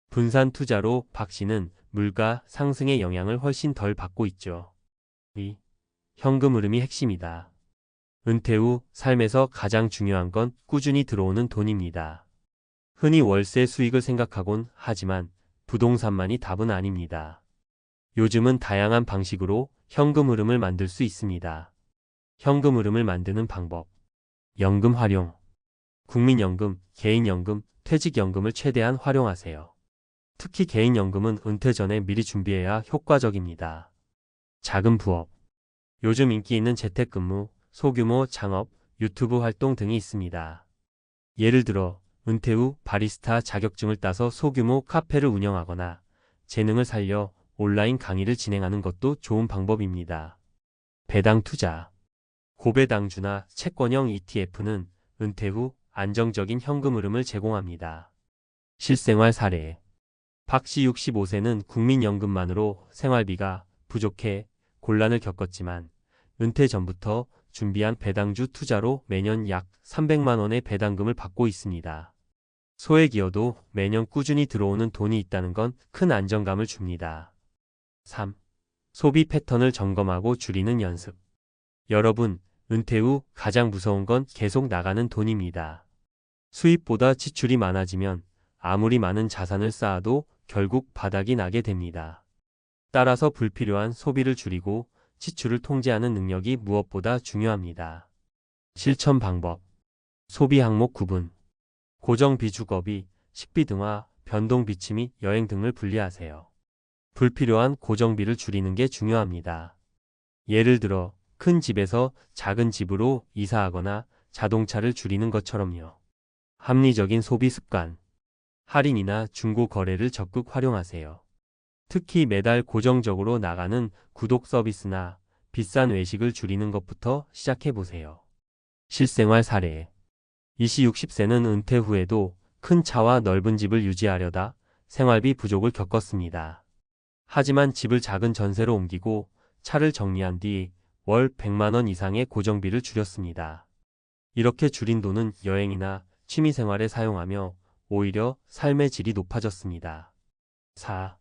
분산 투자로 박씨는 물가 상승의 영향을 훨씬 덜 받고 있죠. 2. 현금 흐름이 핵심이다. 은퇴 후 삶에서 가장 중요한 건 꾸준히 들어오는 돈입니다. 흔히 월세 수익을 생각하곤 하지만 부동산만이 답은 아닙니다. 요즘은 다양한 방식으로 현금 흐름을 만들 수 있습니다. 현금 흐름을 만드는 방법. 연금 활용. 국민연금, 개인연금, 퇴직연금을 최대한 활용하세요. 특히 개인연금은 은퇴 전에 미리 준비해야 효과적입니다. 작은 부업. 요즘 인기 있는 재택근무, 소규모 창업, 유튜브 활동 등이 있습니다. 예를 들어 은퇴 후 바리스타 자격증을 따서 소규모 카페를 운영하거나 재능을 살려 온라인 강의를 진행하는 것도 좋은 방법입니다. 배당 투자. 고배당주나 채권형 ETF는 은퇴 후 안정적인 현금 흐름을 제공합니다. 실생활 사례. 박씨 65세는 국민연금만으로 생활비가 부족해 곤란을 겪었지만 은퇴 전부터 준비한 배당주 투자로 매년 약 300만 원의 배당금을 받고 있습니다. 소액이어도 매년 꾸준히 들어오는 돈이 있다는 건 큰 안정감을 줍니다. 3. 소비 패턴을 점검하고 줄이는 연습. 여러분, 은퇴 후 가장 무서운 건 계속 나가는 돈입니다. 수입보다 지출이 많아지면 아무리 많은 자산을 쌓아도 결국 바닥이 나게 됩니다. 따라서 불필요한 소비를 줄이고 지출을 통제하는 능력이 무엇보다 중요합니다. 실천 방법. 소비 항목 구분. 고정비 주거비, 식비 등화, 변동 비치 및 여행 등을 분리하세요. 불필요한 고정비를 줄이는 게 중요합니다. 예를 들어 큰 집에서 작은 집으로 이사하거나 자동차를 줄이는 것처럼요. 합리적인 소비 습관. 할인이나 중고 거래를 적극 활용하세요. 특히 매달 고정적으로 나가는 구독 서비스나 비싼 외식을 줄이는 것부터 시작해보세요. 실생활 사례. 이씨 60세는 은퇴 후에도 큰 차와 넓은 집을 유지하려다 생활비 부족을 겪었습니다. 하지만 집을 작은 전세로 옮기고 차를 정리한 뒤 월 100만 원 이상의 고정비를 줄였습니다. 이렇게 줄인 돈은 여행이나 취미생활에 사용하며 오히려 삶의 질이 높아졌습니다. 4.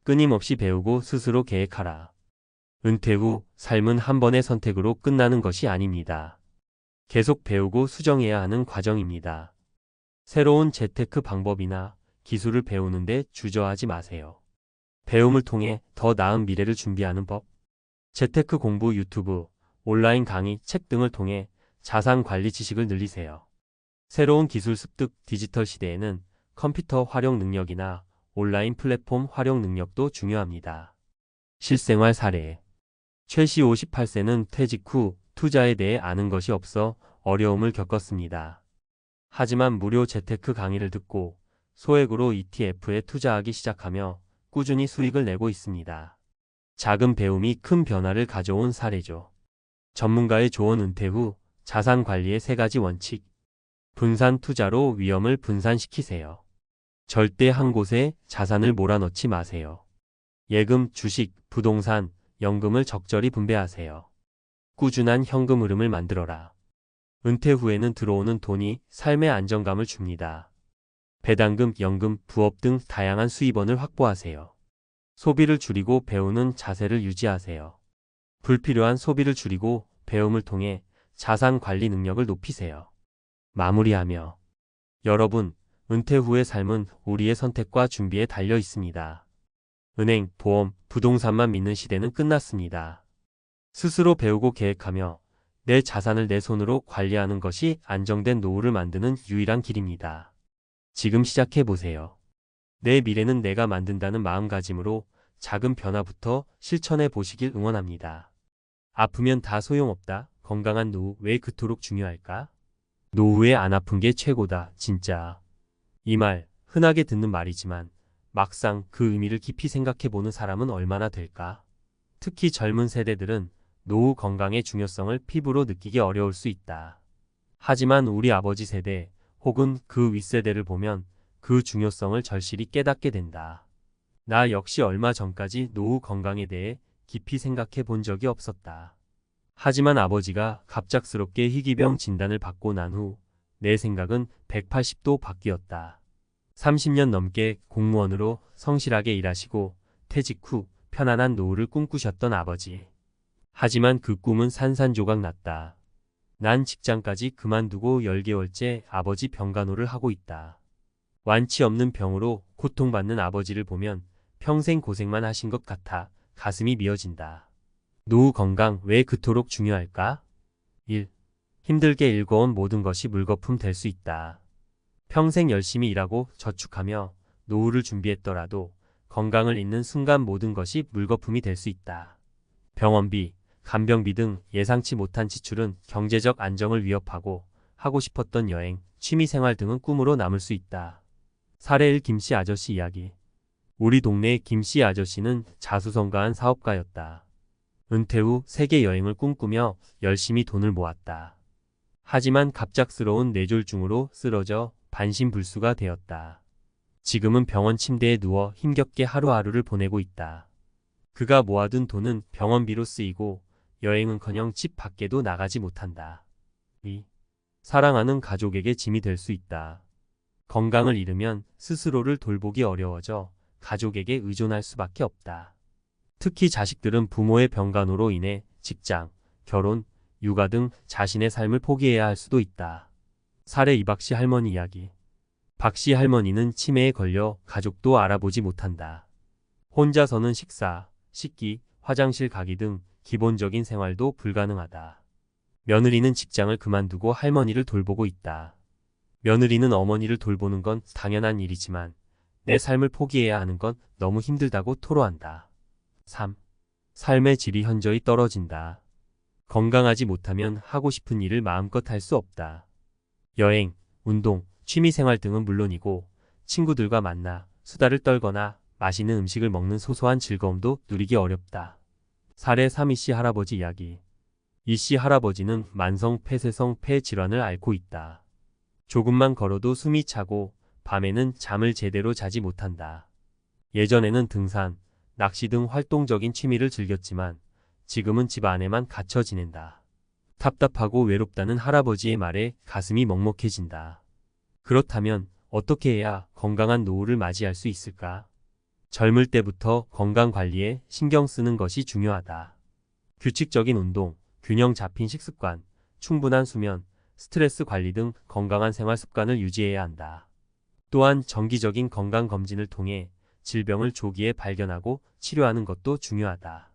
끊임없이 배우고 스스로 계획하라. 은퇴 후 삶은 한 번의 선택으로 끝나는 것이 아닙니다. 계속 배우고 수정해야 하는 과정입니다. 새로운 재테크 방법이나 기술을 배우는데 주저하지 마세요. 배움을 통해 더 나은 미래를 준비하는 법. 재테크 공부 유튜브, 온라인 강의, 책 등을 통해 자산 관리 지식을 늘리세요. 새로운 기술 습득 디지털 시대에는 컴퓨터 활용 능력이나 온라인 플랫폼 활용 능력도 중요합니다. 실생활 사례. 최씨 58세는 퇴직 후 투자에 대해 아는 것이 없어 어려움을 겪었습니다. 하지만 무료 재테크 강의를 듣고 소액으로 ETF에 투자하기 시작하며 꾸준히 수익을 내고 있습니다. 작은 배움이 큰 변화를 가져온 사례죠. 전문가의 조언. 은퇴 후 자산 관리의 3가지 원칙. 분산 투자로 위험을 분산시키세요. 절대 한 곳에 자산을 몰아넣지 마세요. 예금, 주식, 부동산, 연금을 적절히 분배하세요. 꾸준한 현금 흐름을 만들어라. 은퇴 후에는 들어오는 돈이 삶의 안정감을 줍니다. 배당금, 연금, 부업 등 다양한 수입원을 확보하세요. 소비를 줄이고 배우는 자세를 유지하세요. 불필요한 소비를 줄이고 배움을 통해 자산 관리 능력을 높이세요. 마무리하며 여러분, 은퇴 후의 삶은 우리의 선택과 준비에 달려 있습니다. 은행, 보험, 부동산만 믿는 시대는 끝났습니다. 스스로 배우고 계획하며 내 자산을 내 손으로 관리하는 것이 안정된 노후를 만드는 유일한 길입니다. 지금 시작해보세요. 내 미래는 내가 만든다는 마음가짐으로 작은 변화부터 실천해 보시길 응원합니다. 아프면 다 소용없다. 건강한 노후 왜 그토록 중요할까? 노후에 안 아픈 게 최고다, 진짜. 이 말, 흔하게 듣는 말이지만 막상 그 의미를 깊이 생각해보는 사람은 얼마나 될까? 특히 젊은 세대들은 노후 건강의 중요성을 피부로 느끼기 어려울 수 있다. 하지만 우리 아버지 세대 혹은 그 윗세대를 보면 그 중요성을 절실히 깨닫게 된다. 나 역시 얼마 전까지 노후 건강에 대해 깊이 생각해 본 적이 없었다. 하지만 아버지가 갑작스럽게 희귀병 진단을 받고 난 후 내 생각은 180도 바뀌었다. 30년 넘게 공무원으로 성실하게 일하시고 퇴직 후 편안한 노후를 꿈꾸셨던 아버지. 하지만 그 꿈은 산산조각 났다. 난 직장까지 그만두고 10개월째 아버지 병간호를 하고 있다. 완치 없는 병으로 고통받는 아버지를 보면 평생 고생만 하신 것 같아 가슴이 미어진다. 노후 건강 왜 그토록 중요할까? 1. 힘들게 일궈온 모든 것이 물거품 될 수 있다. 평생 열심히 일하고 저축하며 노후를 준비했더라도 건강을 잃는 순간 모든 것이 물거품이 될 수 있다. 병원비, 간병비 등 예상치 못한 지출은 경제적 안정을 위협하고 하고 싶었던 여행, 취미생활 등은 꿈으로 남을 수 있다. 사례 1. 김씨 아저씨 이야기. 우리 동네의 김씨 아저씨는 자수성가한 사업가였다. 은퇴 후 세계 여행을 꿈꾸며 열심히 돈을 모았다. 하지만 갑작스러운 뇌졸중으로 쓰러져 반신불수가 되었다. 지금은 병원 침대에 누워 힘겹게 하루하루를 보내고 있다. 그가 모아둔 돈은 병원비로 쓰이고 여행은커녕 집 밖에도 나가지 못한다. 2. 사랑하는 가족에게 짐이 될 수 있다. 건강을 잃으면 스스로를 돌보기 어려워져 가족에게 의존할 수밖에 없다. 특히 자식들은 부모의 병간호로 인해 직장, 결혼, 육아 등 자신의 삶을 포기해야 할 수도 있다. 사례 2. 박씨 할머니 이야기. 박씨 할머니는 치매에 걸려 가족도 알아보지 못한다. 혼자서는 식사, 씻기, 화장실 가기 등 기본적인 생활도 불가능하다. 며느리는 직장을 그만두고 할머니를 돌보고 있다. 며느리는 어머니를 돌보는 건 당연한 일이지만 내 삶을 포기해야 하는 건 너무 힘들다고 토로한다. 3. 삶의 질이 현저히 떨어진다. 건강하지 못하면 하고 싶은 일을 마음껏 할 수 없다. 여행, 운동, 취미생활 등은 물론이고 친구들과 만나 수다를 떨거나 맛있는 음식을 먹는 소소한 즐거움도 누리기 어렵다. 사례 3. 이씨 할아버지 이야기. 이씨 할아버지는 만성 폐쇄성 폐 질환을 앓고 있다. 조금만 걸어도 숨이 차고 밤에는 잠을 제대로 자지 못한다. 예전에는 등산, 낚시 등 활동적인 취미를 즐겼지만 지금은 집 안에만 갇혀 지낸다. 답답하고 외롭다는 할아버지의 말에 가슴이 먹먹해진다. 그렇다면 어떻게 해야 건강한 노후를 맞이할 수 있을까? 젊을 때부터 건강 관리에 신경 쓰는 것이 중요하다. 규칙적인 운동, 균형 잡힌 식습관, 충분한 수면, 스트레스 관리 등 건강한 생활 습관을 유지해야 한다. 또한 정기적인 건강검진을 통해 질병을 조기에 발견하고 치료하는 것도 중요하다.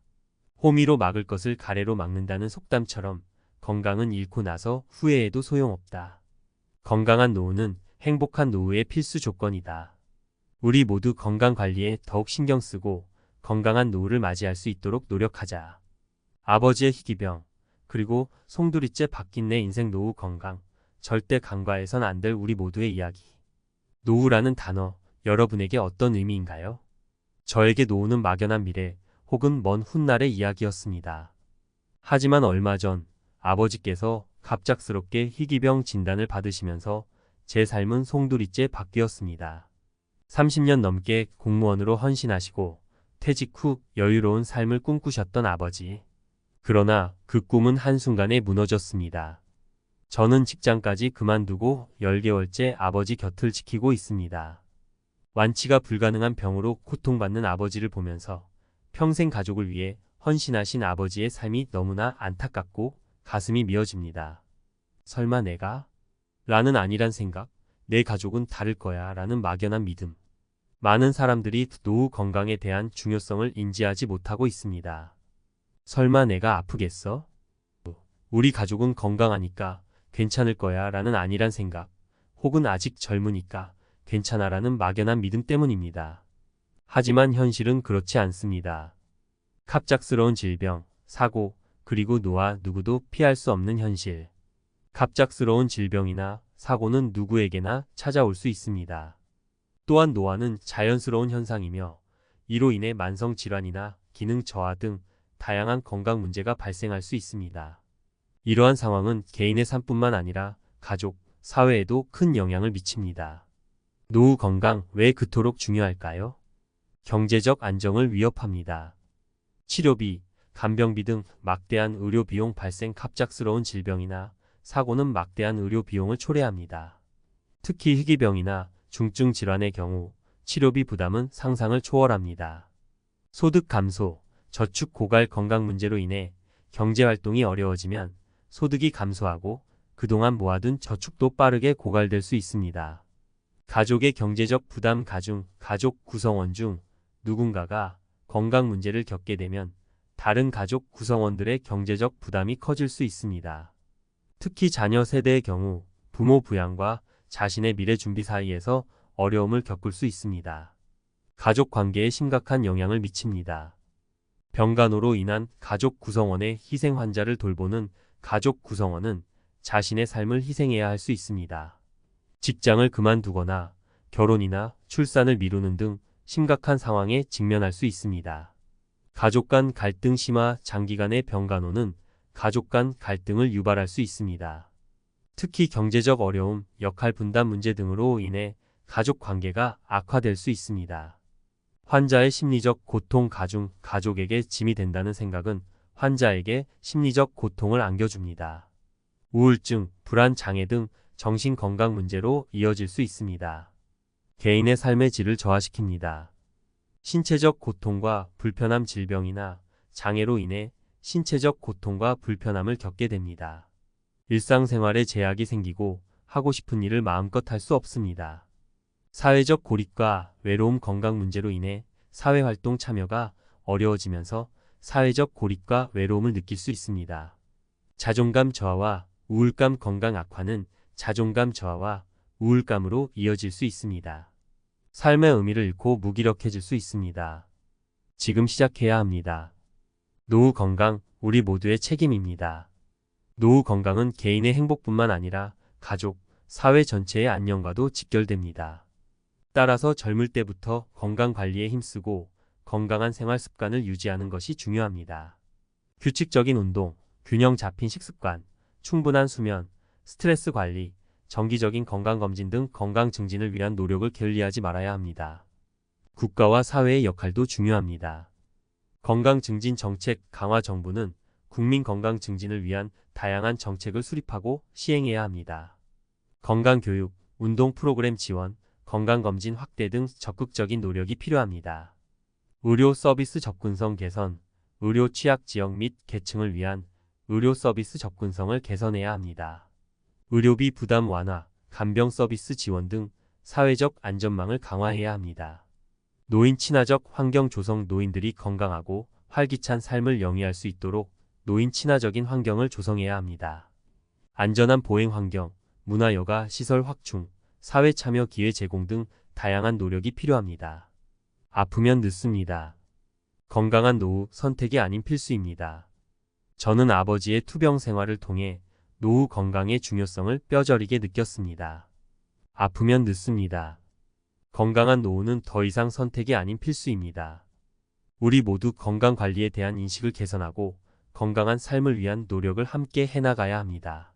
호미로 막을 것을 가래로 막는다는 속담처럼 건강은 잃고 나서 후회해도 소용없다. 건강한 노후는 행복한 노후의 필수 조건이다. 우리 모두 건강 관리에 더욱 신경 쓰고 건강한 노후를 맞이할 수 있도록 노력하자. 아버지의 희귀병, 그리고 송두리째 바뀐 내 인생 노후 건강. 절대 간과해선 안 될 우리 모두의 이야기. 노후라는 단어, 여러분에게 어떤 의미인가요? 저에게 노후는 막연한 미래 혹은 먼 훗날의 이야기였습니다. 하지만 얼마 전 아버지께서 갑작스럽게 희귀병 진단을 받으시면서 제 삶은 송두리째 바뀌었습니다. 30년 넘게 공무원으로 헌신하시고 퇴직 후 여유로운 삶을 꿈꾸셨던 아버지. 그러나 그 꿈은 한순간에 무너졌습니다. 저는 직장까지 그만두고 10개월째 아버지 곁을 지키고 있습니다. 완치가 불가능한 병으로 고통받는 아버지를 보면서 평생 가족을 위해 헌신하신 아버지의 삶이 너무나 안타깝고 가슴이 미어집니다. 설마 내가? 라는 아니란 생각, 내 가족은 다를 거야 라는 막연한 믿음. 많은 사람들이 노후 건강에 대한 중요성을 인지하지 못하고 있습니다. 설마 내가 아프겠어? 우리 가족은 건강하니까 괜찮을 거야 라는 아니란 생각, 혹은 아직 젊으니까 괜찮아 라는 막연한 믿음 때문입니다. 하지만 현실은 그렇지 않습니다. 갑작스러운 질병, 사고, 그리고 노화 누구도 피할 수 없는 현실. 갑작스러운 질병이나 사고는 누구에게나 찾아올 수 있습니다. 또한 노화는 자연스러운 현상이며 이로 인해 만성 질환이나 기능 저하 등 다양한 건강 문제가 발생할 수 있습니다. 이러한 상황은 개인의 삶뿐만 아니라 가족, 사회에도 큰 영향을 미칩니다. 노후 건강 왜 그토록 중요할까요? 경제적 안정을 위협합니다. 치료비, 간병비 등 막대한 의료 비용 발생. 갑작스러운 질병이나 사고는 막대한 의료 비용을 초래합니다. 특히 희귀병이나 중증 질환의 경우 치료비 부담은 상상을 초월합니다. 소득 감소, 저축 고갈 건강 문제로 인해 경제활동이 어려워지면 소득이 감소하고 그동안 모아둔 저축도 빠르게 고갈될 수 있습니다. 가족의 경제적 부담 가중, 가족 구성원 중 누군가가 건강 문제를 겪게 되면 다른 가족 구성원들의 경제적 부담이 커질 수 있습니다. 특히 자녀 세대의 경우 부모 부양과 자신의 미래 준비 사이에서 어려움을 겪을 수 있습니다. 가족 관계에 심각한 영향을 미칩니다. 병간호로 인한 가족 구성원의 희생. 환자를 돌보는 가족 구성원은 자신의 삶을 희생해야 할 수 있습니다. 직장을 그만두거나 결혼이나 출산을 미루는 등 심각한 상황에 직면할 수 있습니다. 가족 간 갈등 심화. 장기간의 병간호는 가족 간 갈등을 유발할 수 있습니다. 특히 경제적 어려움, 역할 분담 문제 등으로 인해 가족 관계가 악화될 수 있습니다. 환자의 심리적 고통 가중. 가족에게 짐이 된다는 생각은 환자에게 심리적 고통을 안겨줍니다. 우울증, 불안 장애 등 정신건강 문제로 이어질 수 있습니다. 개인의 삶의 질을 저하시킵니다. 신체적 고통과 불편함. 질병이나 장애로 인해 신체적 고통과 불편함을 겪게 됩니다. 일상생활에 제약이 생기고 하고 싶은 일을 마음껏 할 수 없습니다. 사회적 고립과 외로움. 건강 문제로 인해 사회활동 참여가 어려워지면서 사회적 고립과 외로움을 느낄 수 있습니다. 자존감 저하와 우울감. 건강 악화는 자존감 저하와 우울감으로 이어질 수 있습니다. 삶의 의미를 잃고 무기력해질 수 있습니다. 지금 시작해야 합니다. 노후 건강, 우리 모두의 책임입니다. 노후 건강은 개인의 행복뿐만 아니라 가족, 사회 전체의 안녕과도 직결됩니다. 따라서 젊을 때부터 건강 관리에 힘쓰고 건강한 생활 습관을 유지하는 것이 중요합니다. 규칙적인 운동, 균형 잡힌 식습관, 충분한 수면, 스트레스 관리, 정기적인 건강검진 등 건강 증진을 위한 노력을 게을리하지 말아야 합니다. 국가와 사회의 역할도 중요합니다. 건강 증진 정책 강화. 정부는 국민 건강 증진을 위한 다양한 정책을 수립하고 시행해야 합니다. 건강교육, 운동 프로그램 지원, 건강검진 확대 등 적극적인 노력이 필요합니다. 의료 서비스 접근성 개선, 의료 취약 지역 및 계층을 위한 의료 서비스 접근성을 개선해야 합니다. 의료비 부담 완화, 간병 서비스 지원 등 사회적 안전망을 강화해야 합니다. 노인 친화적 환경 조성. 노인들이 건강하고 활기찬 삶을 영위할 수 있도록 노인 친화적인 환경을 조성해야 합니다. 안전한 보행 환경, 문화여가 시설 확충, 사회 참여 기회 제공 등 다양한 노력이 필요합니다. 아프면 늦습니다. 건강한 노후 선택이 아닌 필수입니다. 저는 아버지의 투병 생활을 통해 노후 건강의 중요성을 뼈저리게 느꼈습니다. 아프면 늦습니다. 건강한 노후는 더 이상 선택이 아닌 필수입니다. 우리 모두 건강 관리에 대한 인식을 개선하고 건강한 삶을 위한 노력을 함께 해나가야 합니다.